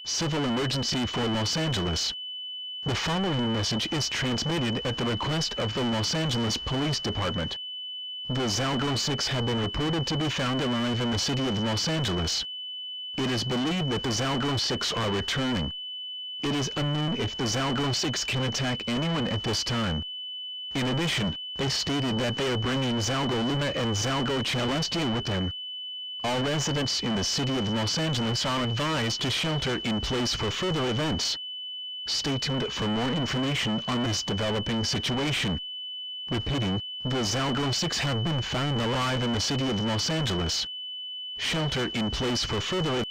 Civil emergency for Los Angeles. The following message is transmitted at the request of the Los Angeles Police Department. The Zalgo 6 have been reported to be found alive in the city of Los Angeles. It is believed that the Zalgo 6 are returning. It is unknown if the Zalgo 6 can attack anyone at this time. In addition, they stated that they are bringing Zalgo Luna and Zalgo Celestia with them. All residents in the city of Los Angeles are advised to shelter in place for further events. Stay tuned for more information on this developing situation. Repeating, the Zalgo 6 have been found alive in the city of Los Angeles. Shelter in place for further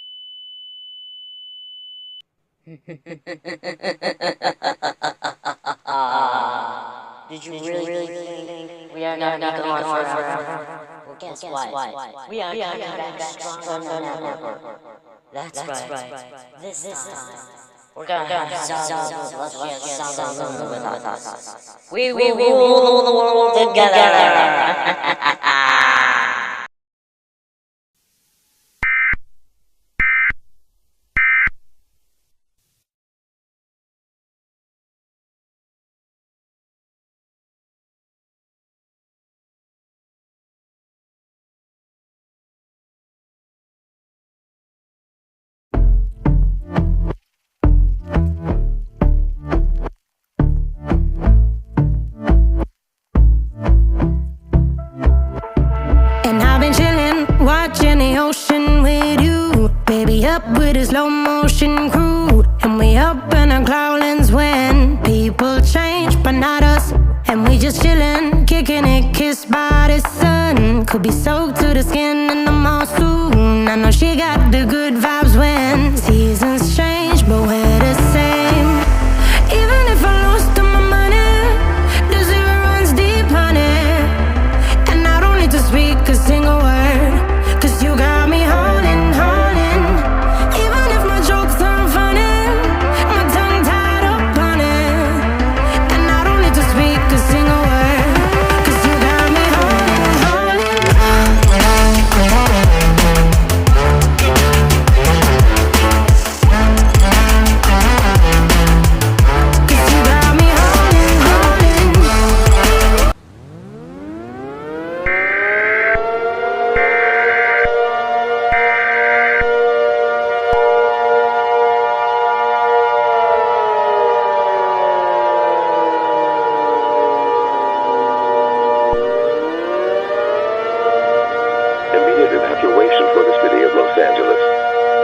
Did you really think we are not going forever? Well, guess what? We are coming back stronger than ever. That's right. This time, we're gonna have Zalgo with us. We will rule the world together. Watching the ocean with you, baby, up with a slow motion crew, and we up in our cloudlands when people change, but not us. And we just chillin', kicking it, kissed by the sun. Could be soaked to the skin in the mall soon. I know she got the good vibes when seasons change, but we're the same. Even if I lost all my money, the zero runs deep, honey. And I don't need to speak a single word, 'cause you got me holding. Even if my jokes aren't funny, my tongue tied up on it. And I don't need to speak a single word, 'cause you got me holding. 'Cause you got me holding. Immediate evacuation for the city of Los Angeles.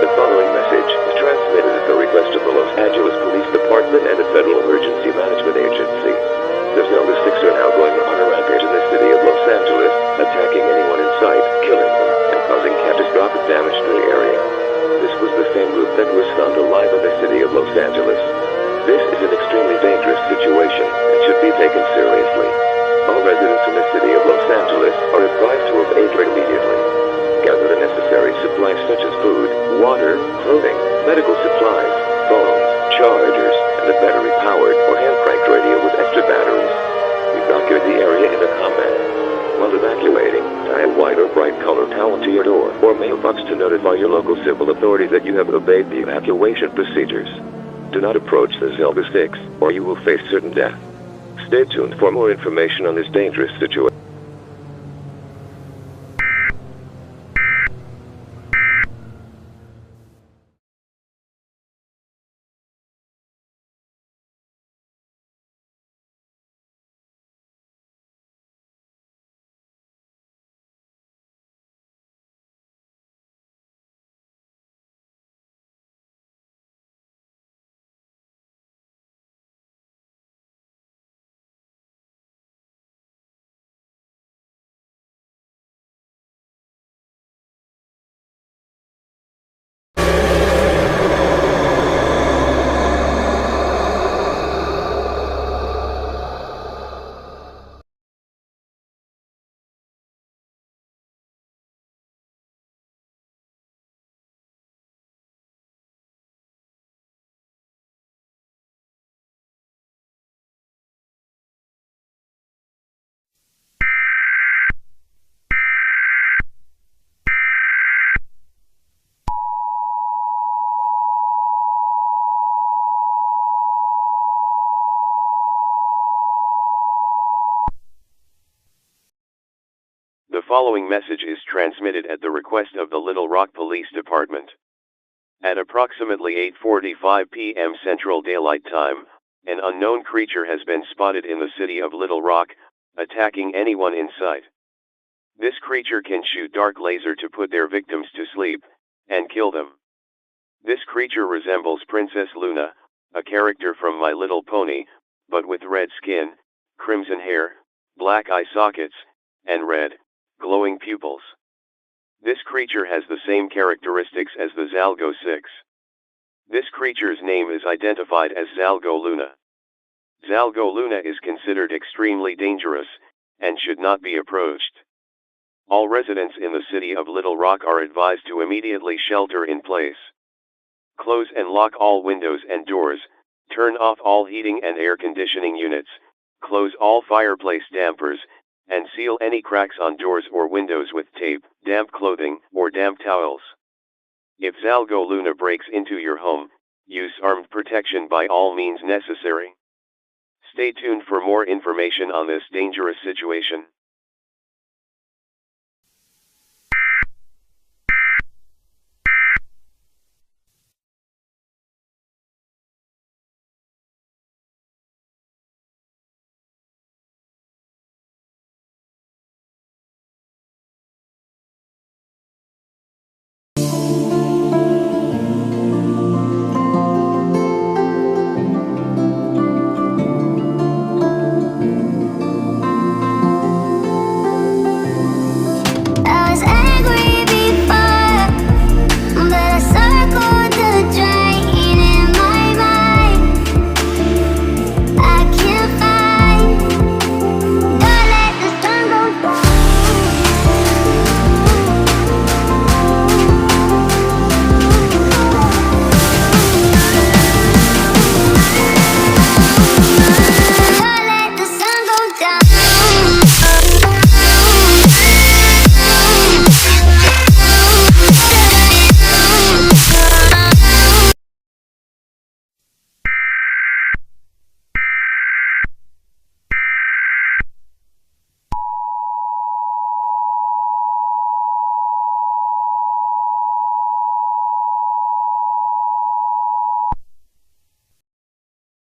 The following message is transmitted at the request of the Los Angeles Police Department and a federal emergency management agency. The Zalgo 6 are now going on a rampage in the city of Los Angeles, attacking anyone in sight, killing them, and causing catastrophic damage to the area. This was the same group that was found alive in the city of Los Angeles. This is an extremely dangerous situation and should be taken seriously. All residents in the city of Los Angeles are advised to evade immediately. Gather the necessary supplies such as food, water, clothing, medical supplies, phones, chargers, and a battery-powered or hand-cranked radio with extra batteries. Evacuate the area in a combat. While evacuating, tie a white or bright colored towel to your door or mailbox to notify your local civil authority that you have obeyed the evacuation procedures. Do not approach the Zalgo 6, or you will face certain death. Stay tuned for more information on this dangerous situation. following message is transmitted at the request of the Little Rock Police Department. At approximately 8:45 p.m. Central Daylight Time, an unknown creature has been spotted in the city of Little Rock, attacking anyone in sight. This creature can shoot dark laser to put their victims to sleep, and kill them. This creature resembles Princess Luna, a character from My Little Pony, but with red skin, crimson hair, black eye sockets, and red, glowing pupils. This creature has the same characteristics as the Zalgo 6. This creature's name is identified as Zalgo Luna. Zalgo Luna is considered extremely dangerous, and should not be approached. All residents in the city of Little Rock are advised to immediately shelter in place. Close and lock all windows and doors, turn off all heating and air conditioning units, close all fireplace dampers, and seal any cracks on doors or windows with tape, damp clothing, or damp towels. If Zalgo Luna breaks into your home, use armed protection by all means necessary. Stay tuned for more information on this dangerous situation.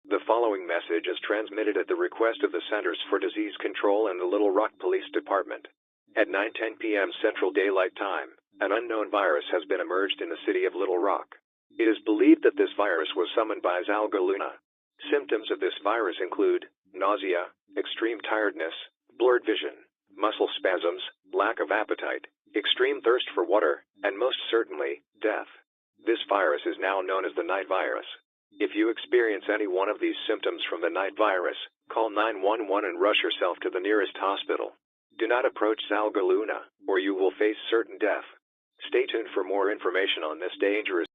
The following message is transmitted at the request of the Centers for Disease Control and the Little Rock Police Department. At 9:10 p.m. Central Daylight Time, an unknown virus has been emerged in the city of Little Rock. It is believed that this virus was summoned by Zalgo Luna. Symptoms of this virus include nausea, extreme tiredness, blurred vision, muscle spasms, lack of appetite, extreme thirst for water, and most certainly, death. This virus is now known as the night virus. If you experience any one of these symptoms from the night virus, call 911 and rush yourself to the nearest hospital. Do not approach Zalgo Luna, or you will face certain death. Stay tuned for more information on this dangerous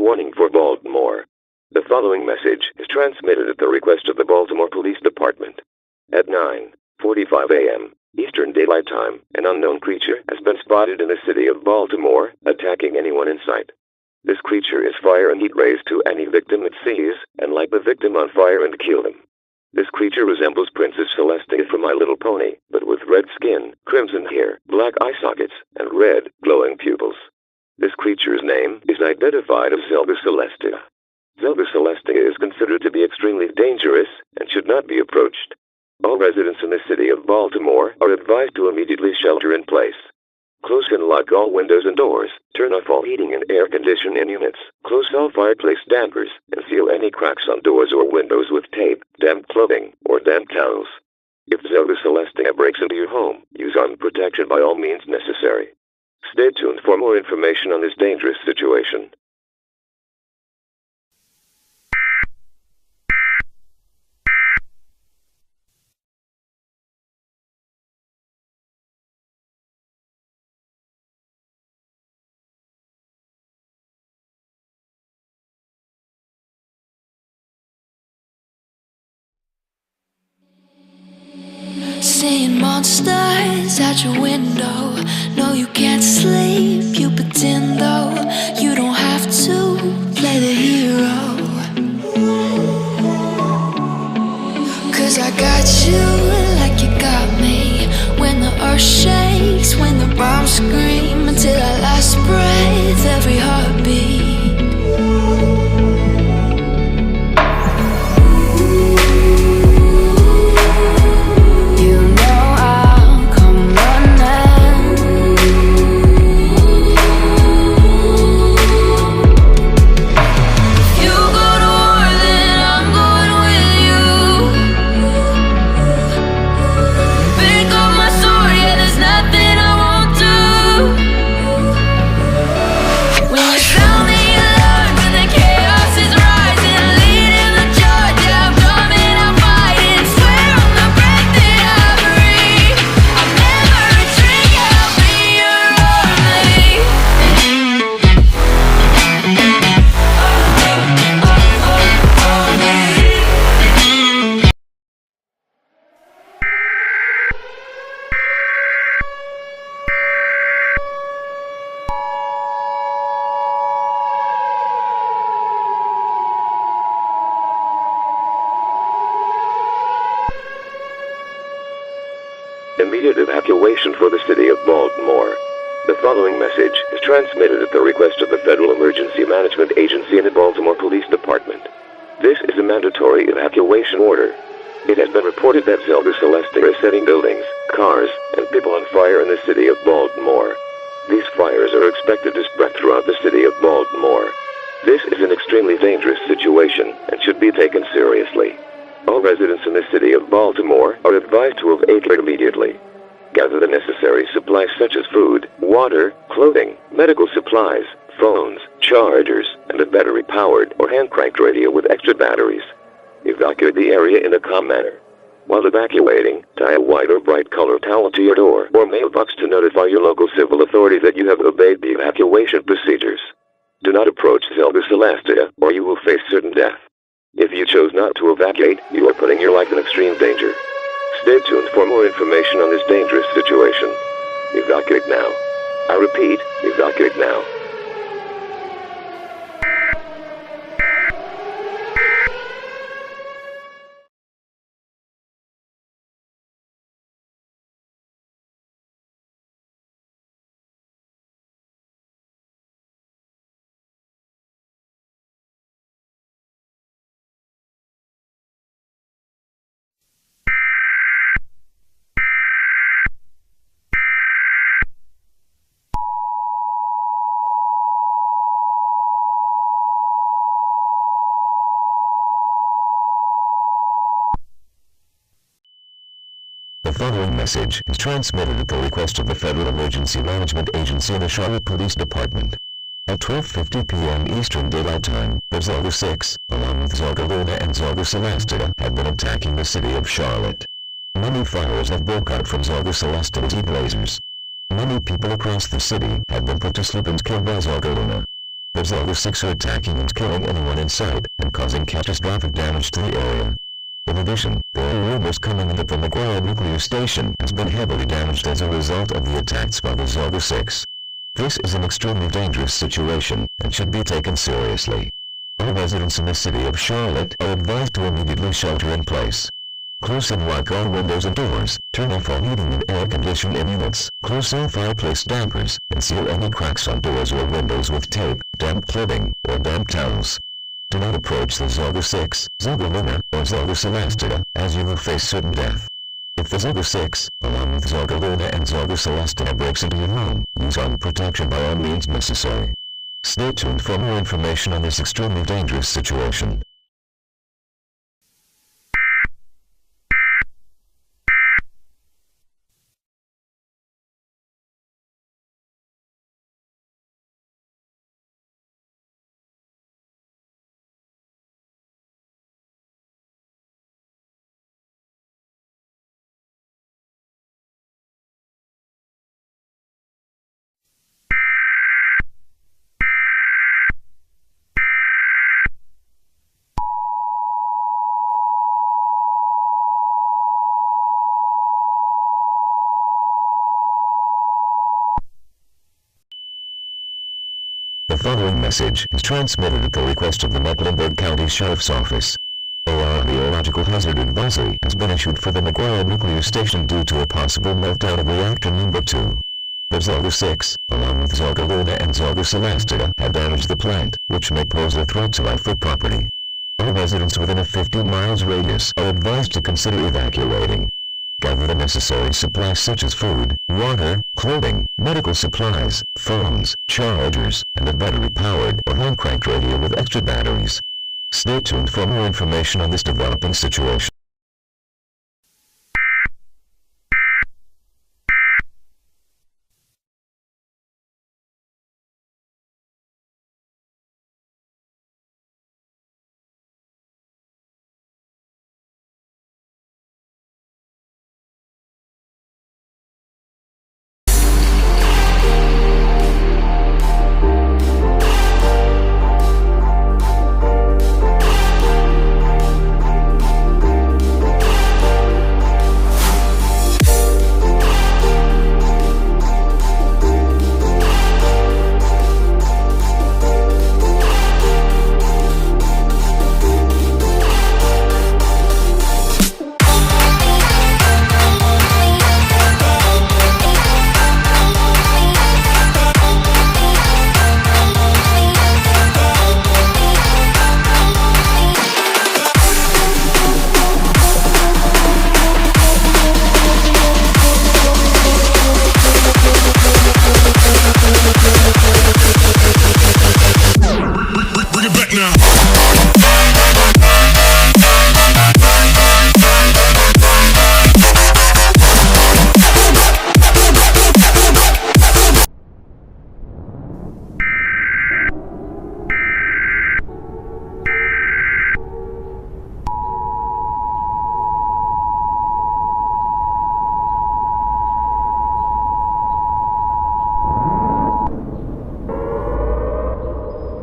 warning for Baltimore. The following message is transmitted at the request of the Baltimore Police Department. At 9:45 a.m. Eastern Daylight Time, an unknown creature has been spotted in the city of Baltimore, attacking anyone in sight. This creature is fire and heat rays to any victim it sees, and light the victim on fire and kill them. This creature resembles Princess Celestia from My Little Pony, but with red skin, crimson hair, black eye sockets, and red, glowing pupils. This creature's name is identified as Zalgo Celestia. Zalgo Celestia is considered to be extremely dangerous and should not be approached. All residents in the city of Baltimore are advised to immediately shelter in place. Close and lock all windows and doors, turn off all heating and air conditioning units, close all fireplace dampers, and seal any cracks on doors or windows with tape, damp clothing, or damp towels. If Zalgo Celestia breaks into your home, use armed protection by all means necessary. Stay tuned for more information on this dangerous situation. Seeing monsters out your window. No, you can't sleep, you pretend though. You don't have to play the hero. Cause I got you like you got me. When the earth shakes, when the bombs scream, until our last breath, every heartbeat. Immediate evacuation for the city of Baltimore. The following message is transmitted at the request of the Federal Emergency Management Agency and the Baltimore Police Department. This is a mandatory evacuation order. It has been reported that Zalgo Celestia is setting buildings, cars, and people on fire in the city of Baltimore. These fires are expected to spread throughout the city of Baltimore. This is an extremely dangerous situation and should be taken seriously. All residents in the city of Baltimore are advised to evacuate immediately. Gather the necessary supplies such as food, water, clothing, medical supplies, phones, chargers, and a battery-powered or hand-cranked radio with extra batteries. Evacuate the area in a calm manner. While evacuating, tie a white or bright-colored towel to your door or mailbox to notify your local civil authority that you have obeyed the evacuation procedures. Do not approach Zalgo Celestia, or you will face certain death. If you chose not to evacuate, you are putting your life in extreme danger. Stay tuned for more information on this dangerous situation. Evacuate now. I repeat, evacuate now. The following message is transmitted at the request of the Federal Emergency Management Agency and the Charlotte Police Department. At 12:50 p.m. Eastern Daylight Time, the Zalgo 6, along with Zalgo Luna and Zalgo Celestia, have been attacking the city of Charlotte. Many fires have broke out from Zalgo Celestia's heat lasers. Many people across the city have been put to sleep and killed by Zalgo Luna. The Zalgo 6 are attacking and killing anyone in sight, and causing catastrophic damage to the area. In addition, there are rumors coming in that the Macleod nuclear station has been heavily damaged as a result of the attacks by the Zalgo 6. This is an extremely dangerous situation, and should be taken seriously. All residents in the city of Charlotte are advised to immediately shelter in place. Close and lock all windows and doors, turn off all heating and air conditioning units, close all fireplace dampers, and seal any cracks on doors or windows with tape, damp clothing, or damp towels. Do not approach the Zalgo 6, Zalgo Luna, or Zalgo Celestia, as you will face certain death. If the Zalgo 6, along with Zalgo Luna and Zalgo Celestia breaks into your home, use armed protection by all means necessary. Stay tuned for more information on this extremely dangerous situation. The following message is transmitted at the request of the Mecklenburg County Sheriff's Office. A radiological hazard advisory has been issued for the Macleod nuclear station due to a possible meltdown of reactor number 2. The Zalgo 6, along with Zalgo Luna and Zalgo Celestia, have damaged the plant, which may pose a threat to life or property. All residents within a 50 miles radius are advised to consider evacuating. Gather the necessary supplies such as food, water, clothing, medical supplies, phones, chargers, and a battery-powered or hand-cranked radio with extra batteries. Stay tuned for more information on this developing situation.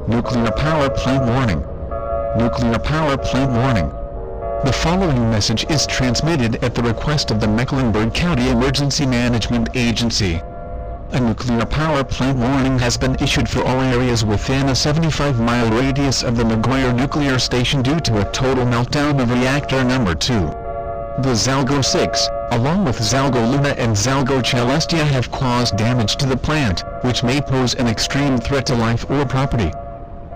Nuclear power plant warning. Nuclear power plant warning. The following message is transmitted at the request of the Mecklenburg County Emergency Management Agency. A nuclear power plant warning has been issued for all areas within a 75-mile radius of the Macleod nuclear station due to a total meltdown of reactor number 2. The Zalgo 6, along with Zalgo Luna and Zalgo Celestia, have caused damage to the plant, which may pose an extreme threat to life or property.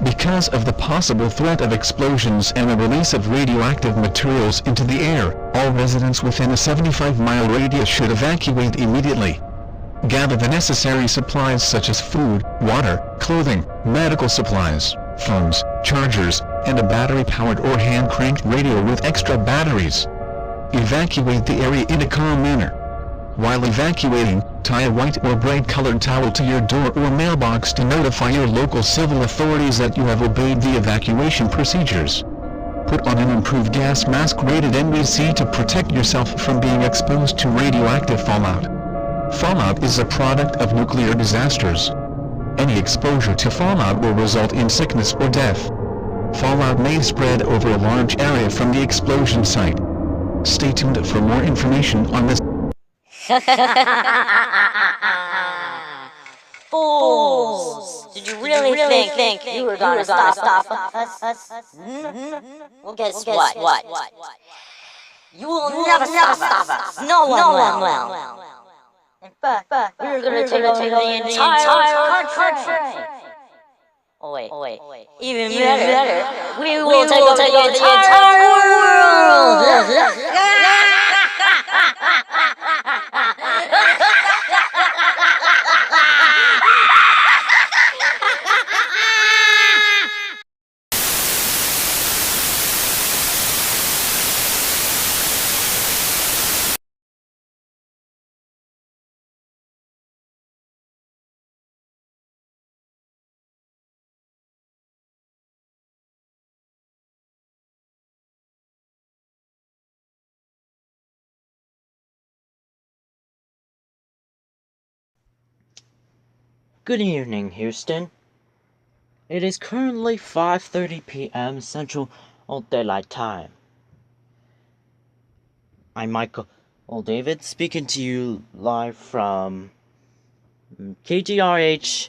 Because of the possible threat of explosions and the release of radioactive materials into the air, all residents within a 75-mile radius should evacuate immediately. Gather the necessary supplies such as food, water, clothing, medical supplies, phones, chargers, and a battery-powered or hand-cranked radio with extra batteries. Evacuate the area in a calm manner. While evacuating, tie a white or bright-colored towel to your door or mailbox to notify your local civil authorities that you have obeyed the evacuation procedures. Put on an improved gas mask rated NBC to protect yourself from being exposed to radioactive fallout. Fallout is a product of nuclear disasters. Any exposure to fallout will result in sickness or death. Fallout may spread over a large area from the explosion site. Stay tuned for more information on this. Fools! Did you really think you were gonna stop us? Well, guess what? You will never stop us. No one will. In fact, we're gonna take over the entire country. Oh wait. Even better, we will take over the entire world. Good evening, Houston. It is currently 5:30 p.m. Central Daylight Time. I'm Michael David, speaking to you live from KGRH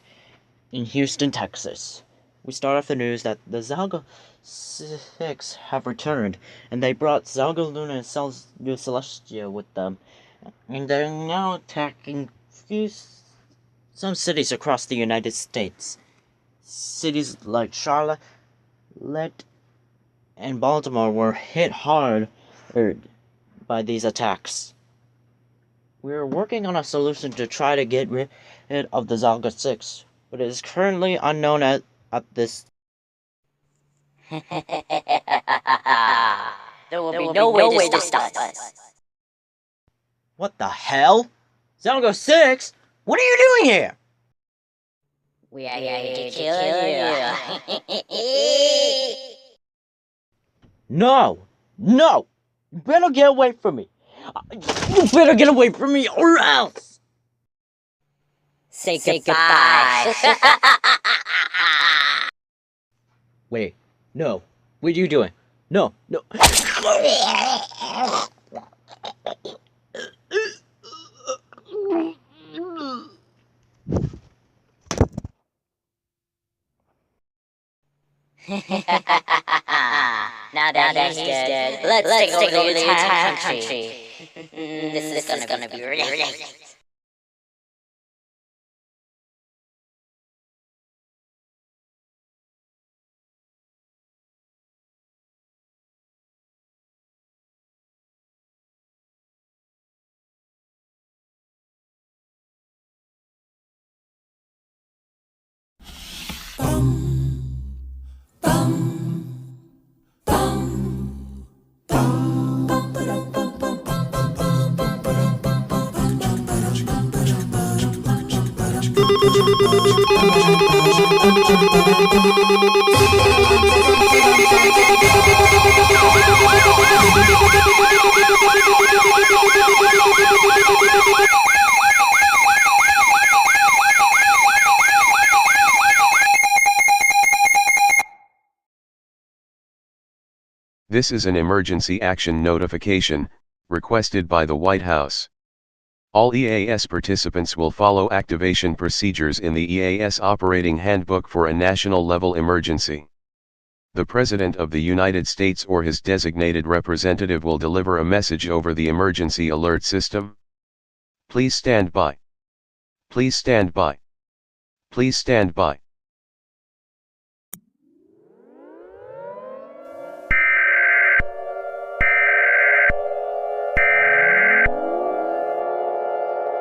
in Houston, Texas. We start off the news that the Zalgo 6 have returned, and they brought Zalgo, Luna, and Celestia with them, and they're now attacking some cities across the United States. Cities like Charlotte and Baltimore were hit hard by these attacks. We're working on a solution to try to get rid of the Zalgo 6, but it is currently unknown at this. There will be no way to stop us. What the hell? Zalgo 6? What are you doing here? We are here to kill you. No! You better get away from me. You better get away from me or else! Say goodbye. Wait, no. What are you doing? No. Now that he's dead, let's take over the entire country. This is gonna be really. This is an emergency action notification, requested by the White House. All EAS participants will follow activation procedures in the EAS Operating Handbook for a national-level emergency. The President of the United States or his designated representative will deliver a message over the emergency alert system. Please stand by. Please stand by. Please stand by.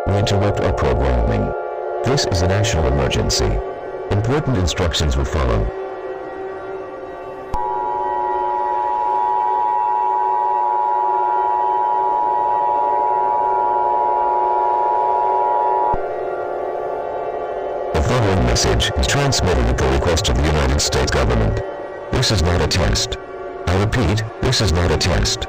We interrupt our programming. This is a national emergency. Important instructions will follow. The following message is transmitted at the request of the United States government. This is not a test. I repeat, this is not a test.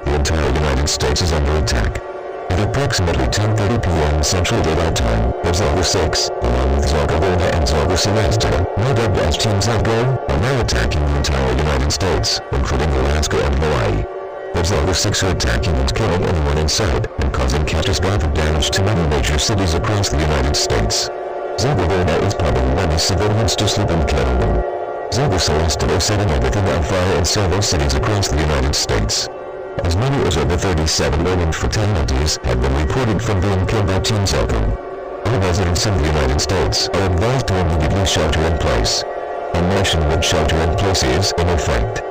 The entire United States is under attack. At approximately 10:30 p.m. Central Daylight Time, the Zalgo 6, along with Zalgo and Zalgo Celestia, now dubbed as Team Zalgo, are now attacking the entire United States, including Alaska and Hawaii. The Zalgo 6 are attacking and killing anyone in sight, and causing catastrophic damage to many major cities across the United States. Zalgo is pumping many civilians to sleep and killing them. Zalgo Celestia are setting everything on fire in several cities across the United States. As many as over 37 million fatalities have been reported from being killed by Team Zalgo. All residents in the United States are advised to immediately shelter in place. A nationwide shelter in place is in effect.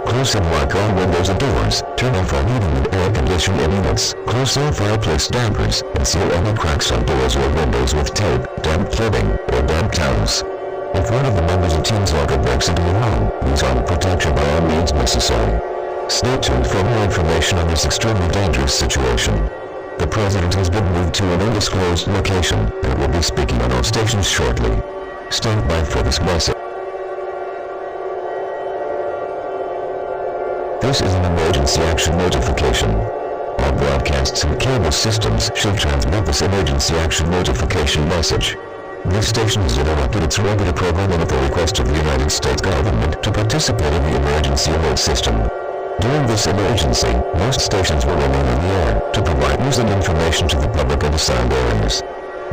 Close and lock all windows and doors, turn off all heating and air conditioning units, close all fireplace dampers, and seal any cracks on doors or windows with tape, damp clothing, or damp towels. If one of the members of Team Zalgo breaks into your home, use armed protection by all means necessary. Stay tuned for more information on this extremely dangerous situation. The President has been moved to an undisclosed location and will be speaking on all stations shortly. Stand by for this message. This is an emergency action notification. All broadcasts and cable systems should transmit this emergency action notification message. This station has interrupted its regular programming at the request of the United States government to participate in the emergency alert system. During this emergency, most stations will remain in the air to provide news and information to the public in assigned areas.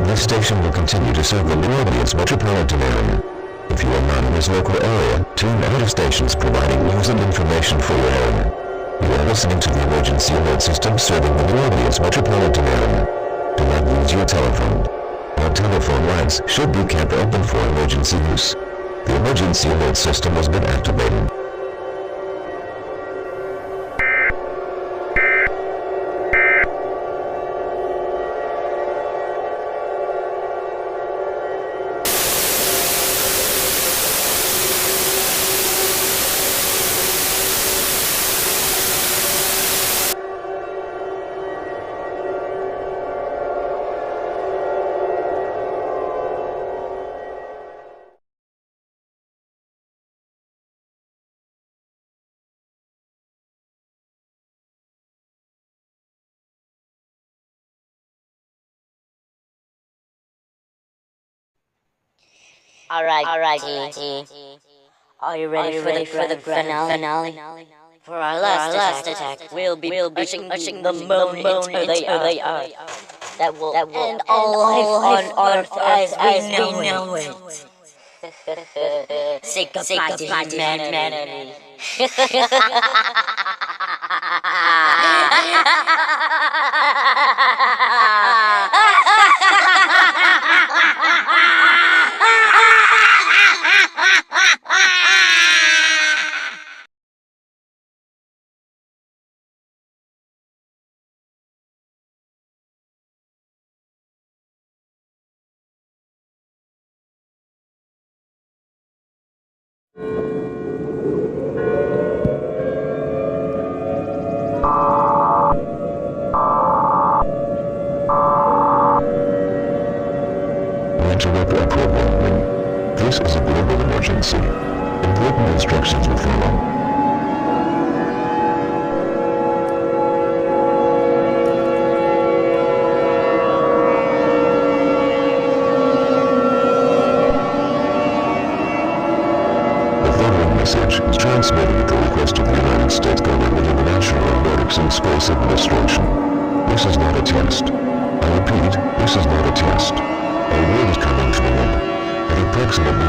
This station will continue to serve the New Orleans metropolitan area. If you are not in this local area, tune out of stations providing news and information for your area. You are listening to the emergency alert system serving the New Orleans metropolitan area. Do not use your telephone. All telephone lines should be kept open for emergency use. The emergency alert system has been activated. Alright, T. Are you ready for the finale? For our last attack, we'll be ushing the moon into the earth. That will end all life on Earth as we know it. Say goodbye to humanity. Interrupt our programming. This is a global emergency. Important instructions will follow. Message is transmitted at the request of the United States government and the National Aeronautics and Space Administration. This is not a test. I repeat, this is not a test. Our world is coming to an end. At approximately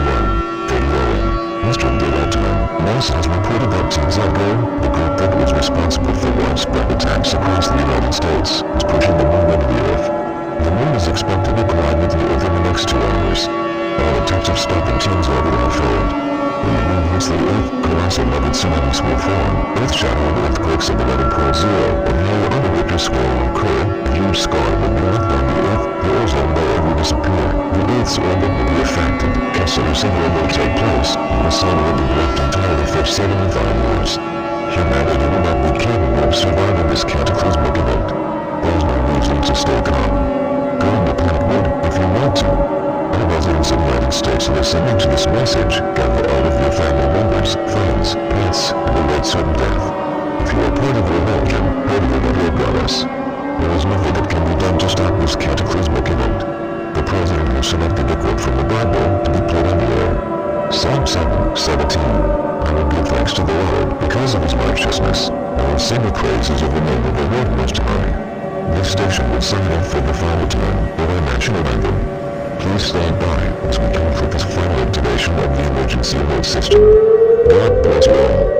1:30 a.m. Eastern Daylight Time, NASA has reported that Team Zalgo, the group that was responsible for widespread attacks across the United States, is pushing the moon into the Earth. The moon is expected to collide with the Earth in the next 2 hours. All attempts of stopping Team Zalgo have failed. When the moon hits the Earth, colossal level tsunamis will form. Earth-shattering earthquakes of 11.0 or higher on the Richter scale will occur. A huge scar will be left on the Earth. The ozone layer will disappear. The Earth's orbit will be affected. Kessler syndrome will take place. And the sun will be left entirely for 75 years. Humanity will not be capable of surviving this cataclysmic event. There's no reason to stay calm. Go into panic mode if you want to. All residents of the United States listening to this message, gather all of your family members, friends, pets, and await certain death. If you are part of a religion, pray to the Lord your goddess. There is nothing that can be done to stop this cataclysmic event. The President has select a liquid from the Bible to be played on the air. Psalm 7:17. I will give thanks to the Lord because of his righteousness. I will sing the praises of the name of the Lord Most High. This station will sign in for the final time with our national anthem. Please stand by as we come for this final activation of the emergency alert system. God bless you all.